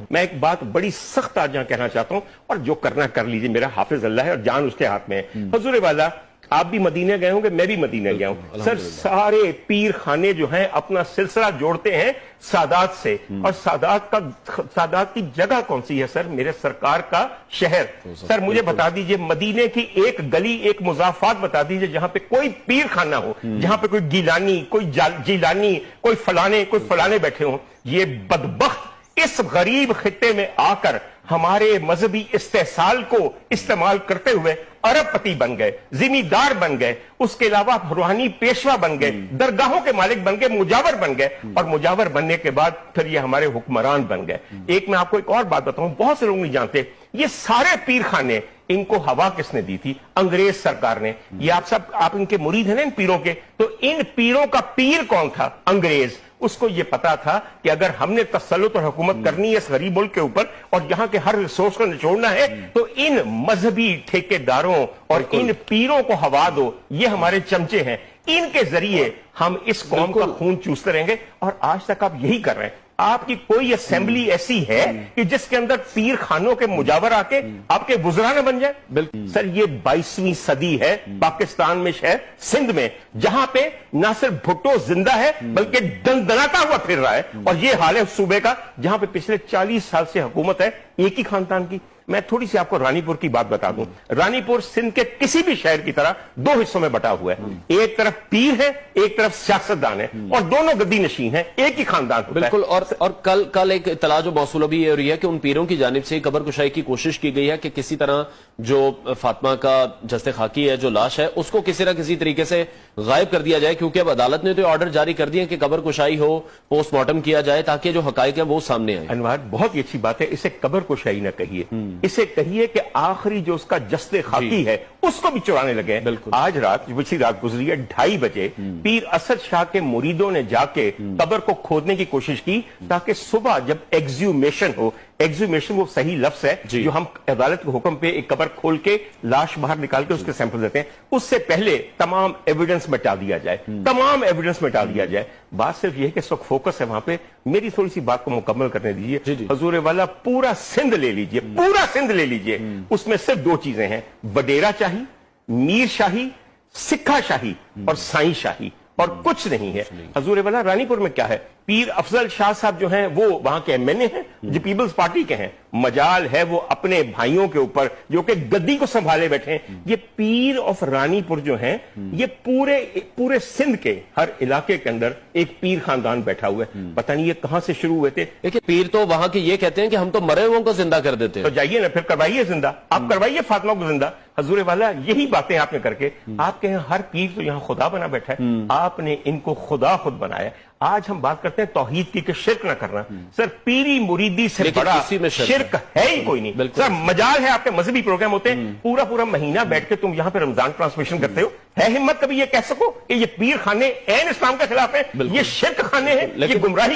میں ایک بات بڑی سخت آج یہاں کہنا چاہتا ہوں، اور جو کرنا کر لیجئے، میرا حافظ اللہ ہے اور جان اس کے ہاتھ میں ہے۔ حضور والا آپ بھی مدینہ گئے ہوں گے، میں بھی مدینہ گیا ہوں سر۔ سارے پیر خانے جو ہیں اپنا سلسلہ جوڑتے ہیں سادات سے، اور سادات کی جگہ کون سی ہے سر؟ میرے سرکار کا شہر۔ سر مجھے بتا دیجئے مدینے کی ایک گلی، ایک مضافات بتا دیجئے جہاں پہ کوئی پیر خانہ ہو، جہاں پہ کوئی گیلانی، کوئی جیلانی، کوئی فلانے بیٹھے ہوں۔ یہ بدبخت اس غریب خطے میں آ کر ہمارے مذہبی استحصال کو استعمال کرتے ہوئے ارب پتی بن گئے، زمیندار بن گئے، اس کے علاوہ روحانی پیشوا بن گئے، درگاہوں کے مالک بن گئے، مجاور بن گئے، اور مجاور بننے کے بعد پھر یہ ہمارے حکمران بن گئے۔ ایک میں آپ کو ایک اور بات بتاؤں، بہت سے لوگ نہیں جانتے، یہ سارے پیر خانے ان کو ہوا کس نے دی تھی؟ انگریز سرکار نے۔ یہ آپ ان کے مرید ہیں نا، ان پیروں کے، تو ان پیروں کا پیر کون تھا؟ انگریز۔ اس کو یہ پتا تھا کہ اگر ہم نے تسلط اور حکومت کرنی ہے اس غریب ملک کے اوپر اور یہاں کے ہر ریسورس کو نچوڑنا ہے، تو ان مذہبی ٹھیکیداروں اور ان پیروں کو ہوا دو۔ یہ ہمارے چمچے ہیں، ان کے ذریعے ہم اس قوم کا خون چوستے رہیں گے، اور آج تک آپ یہی کر رہے ہیں۔ آپ کی کوئی اسمبلی ایسی ہے کہ جس کے اندر پیر خانوں کے مجاور آ کے آپ کے وزراء نہ بن جائے؟ سر یہ 22ویں صدی ہے پاکستان میں، شہر سندھ میں، جہاں پہ نہ صرف بھٹو زندہ ہے بلکہ دندناتا ہوا پھر رہا ہے، اور یہ حال ہے صوبے کا جہاں پہ پچھلے 40 سال سے حکومت ہے ایک ہی خاندان کی۔ میں تھوڑی سی آپ کو رانی پور کی بات بتا دوں۔ رانی پور سندھ کے کسی بھی شہر کی طرح دو حصوں میں بٹا ہوا ہے، ایک طرف پیر ہے، ایک طرف سیاستدان ہے، اور دونوں گدی نشین ہیں، ایک ہی خاندان ہوتا ہے۔ بالکل۔ اور کل ایک اطلاع جو موصول ابھی یہ ہو رہی ہے کہ ان پیروں کی جانب سے قبر کشائی کی کوشش کی گئی ہے کہ کسی طرح جو فاطمہ کا جسد خاکی ہے، جو لاش ہے، اس کو کسی نہ کسی طریقے سے غائب کر دیا جائے، کیونکہ اب عدالت نے تو آرڈر جاری کر دیے کہ قبر کشائی ہو، پوسٹ مارٹم کیا جائے، تاکہ جو حقائق ہیں وہ سامنے آئیں۔ انوار بہت ہی اچھی بات ہے، اسے قبر کشائی نہ کہیے، اسے کہیے کہ آخری جو اس کا جسد خاکی ہے اس کو بھی چرانے لگے ہیں۔ آج رات، پچھلی رات گزری ہے 2:30 بجے، پیر اسد شاہ کے مریدوں نے جا کے قبر کو کھودنے کی کوشش کی تاکہ صبح جب ایگزیومیشن ہو، ایگزیومیشن وہ صحیح لفظ ہے جو ہم عدالت کے حکم پہ ایک قبر کھول کے لاش باہر نکال کے اس کے سیمپل دیتے ہیں، اس سے پہلے تمام ایویڈنس مٹا دیا جائے، تمام ایویڈنس مٹا دیا جائے۔ بات صرف یہ ہے کہ اس وقت فوکس ہے وہاں پہ۔ میری تھوڑی سی بات کو مکمل کرنے دیجیے۔ حضور والا پورا سندھ لے لیجیے، پورا سندھ لے لیجیے، اس میں صرف دو چیزیں ہیں، وڈیرا شاہی، میر شاہی، سکھا شاہی اور سائیں شاہی، اور کچھ نہیں ہے۔ حضور والا رانی پور میں کیا ہے؟ پیر افضل شاہ صاحب جو ہیں وہ وہاں کے ایم این اے ہیں، جو پیپلز پارٹی کے ہیں، مجال ہے وہ اپنے بھائیوں کے اوپر جو کہ گدی کو سنبھالے بیٹھے ہیں۔ یہ پیر آف رانی پور جو ہیں، یہ پورے سندھ کے ہر علاقے کے اندر ایک پیر خاندان بیٹھا ہوا ہے۔ پتہ نہیں یہ کہاں سے شروع ہوئے تھے۔ دیکھیں پیر تو وہاں کے یہ کہتے ہیں کہ ہم تو مرے ہوئوں کو زندہ کر دیتے ہیں۔ تو جائیے نا پھر کروائیے زندہ، آپ کروائیے فاطمہ کو زندہ۔ حضور والا یہی باتیں آپ نے کر کے، آپ کہیں ہر پیر تو یہاں خدا بنا بیٹھا ہے، آپ نے ان کو خدا خود بنایا۔ آج ہم بات کرتے ہیں توحید کی کہ شرک نہ کرنا، سر پیری مریدی سے بڑا شرک ہے ہی کوئی نہیں۔ سر مجال ہے آپ کے مذہبی پروگرام ہوتے ہیں، پورا مہینہ بیٹھ کے تم یہاں پہ رمضان ٹرانسمیشن کرتے ہو، ہے ہمت کبھی یہ کہہ سکو کہ یہ پیر خانے عین اسلام کے خلاف ہیں، یہ شرک خانے ہیں، یہ گمراہی